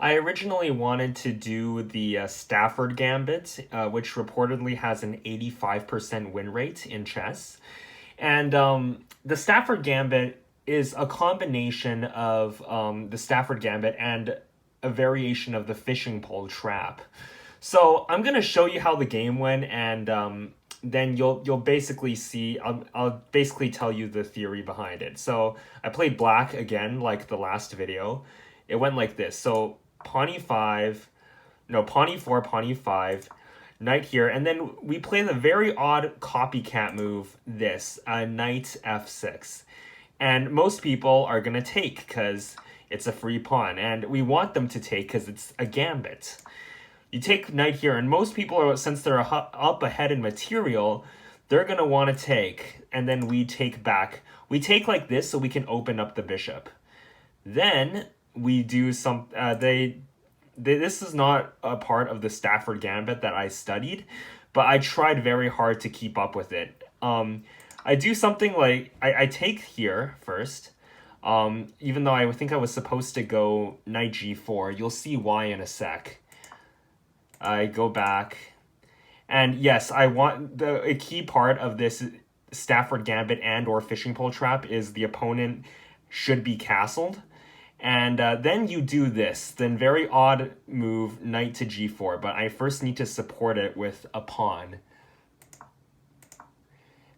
I originally wanted to do the Stafford Gambit, which reportedly has an 85% win rate in chess. And the Stafford Gambit is a combination of the Stafford Gambit and a variation of the fishing pole trap. So I'm gonna show you how the game went, and then you'll basically see. I'll basically tell you the theory behind it. So I played black again, like the last video. It went like this. So pawn e5, no, pawn e4, pawn e5, knight here, and then we play the very odd copycat move, this, knight f6. And most people are going to take because it's a free pawn, and we want them to take because it's a gambit. You take knight here, and most people, are, since they're up ahead in material, they're going to want to take, and then we take back. We take like this so we can open up the bishop. Then we do some, this is not a part of the Stafford Gambit that I studied, but I tried very hard to keep up with it. I do something like, I take here first, even though I think I was supposed to go knight g4. You'll see why in a sec. I go back, and yes, I want a key part of this Stafford Gambit and or fishing pole trap is the opponent should be castled. And then you do this, then very odd move, knight to g4, but I first need to support it with a pawn.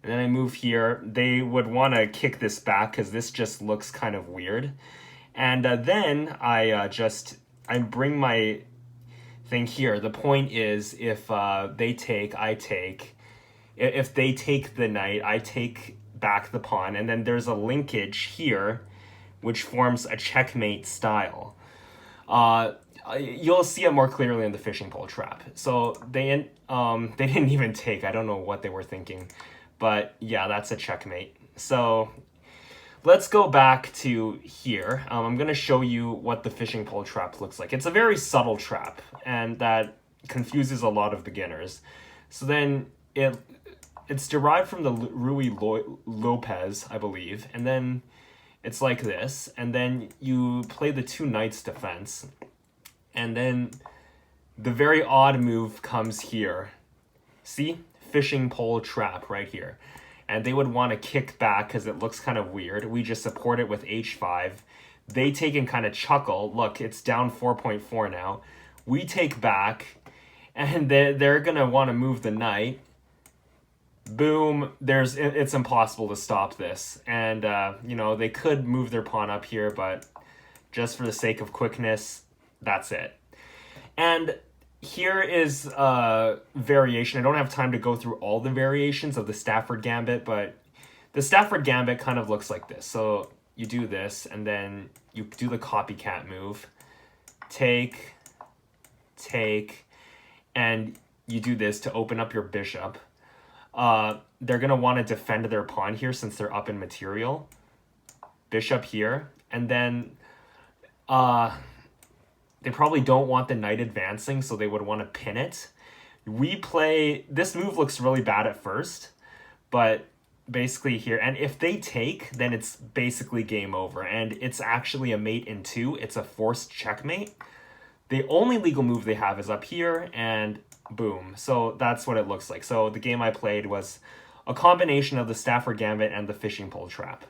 And then I move here. They would want to kick this back because this just looks kind of weird. And then I bring my thing here. The point is, if they take, I take. If they take the knight, I take back the pawn. And then there's a linkage here, which forms a checkmate style. You'll see it more clearly in the fishing pole trap. So they didn't even take. I don't know what they were thinking. But yeah, that's a checkmate. So let's go back to here. I'm going to show you what the fishing pole trap looks like. It's a very subtle trap, and that confuses a lot of beginners. So then it's derived from the Rui Lopez, I believe. And then it's like this, and then you play the two knights defense, and then the very odd move comes here. See? Fishing pole trap right here. And they would want to kick back because it looks kind of weird. We just support it with h5. They take and kind of chuckle. Look, it's down 4.4 now. We take back, and they're going to want to move the knight. Boom, it's impossible to stop this. And, they could move their pawn up here, but just for the sake of quickness, that's it. And here is a variation. I don't have time to go through all the variations of the Stafford Gambit, but the Stafford Gambit kind of looks like this. So you do this, and then you do the copycat move. Take, and you do this to open up your bishop. They're going to want to defend their pawn here since they're up in material. Bishop here. And then they probably don't want the knight advancing, so they would want to pin it. This move looks really bad at first, but basically here, and if they take, then it's basically game over, and it's actually a mate in two. It's a forced checkmate. The only legal move they have is up here, and boom. So that's what it looks like. So the game I played was a combination of the Stafford Gambit and the fishing pole trap.